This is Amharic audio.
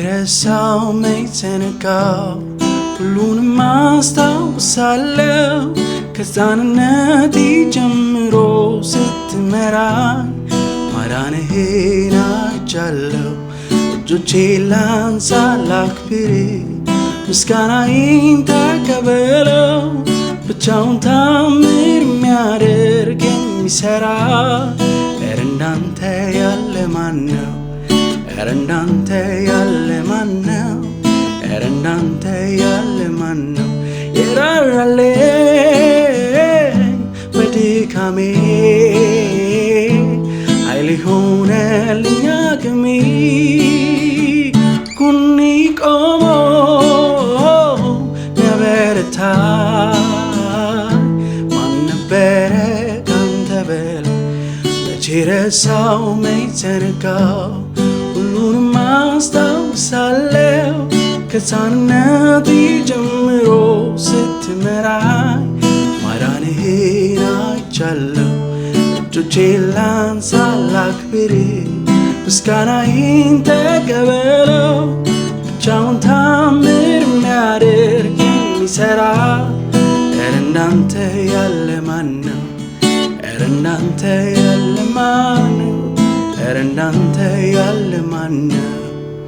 ረሳው መይተነካው ሁሉንም አስታውሳለሁ ከሕፃንነቴ ጀምሮ ስትመራኝ ማዳንህን አይቻለሁ እጆቼን ላንሳ ላክብር ምስጋናዬን ተቀበለው ብቻውን ታምር የሚያደርግ የሚሠራ ኧረ እንዳንተ ያለ ማነው ኧረ እንዳንተ ያለ ማነው ኧረ እንዳንተ ያለ ማነው የራራልኝ በድካሜ ኃይል ሆነልኝ አቅሜ ጎኔ ቆሞ ሚያበረታኝ ማን ነበረ ካንተ በላይ መቼ ረሳው መይተነካው ሁሉንም አስታውሳለሁ ከሕፃንነቴ ጀምሮ ስትመራኝ ማዳንህን አይቻለሁ እጆቼን ላንሳ ላክብር ምስጋናዬን ተቀበለው ብቻውን ታምር የሚያደርግ የሚሠራ ኧረ እንዳንተ ያለ ማነው ኧረ እንዳንተ ያለ ማነው ኧረ እንዳንተ ያለ ማነው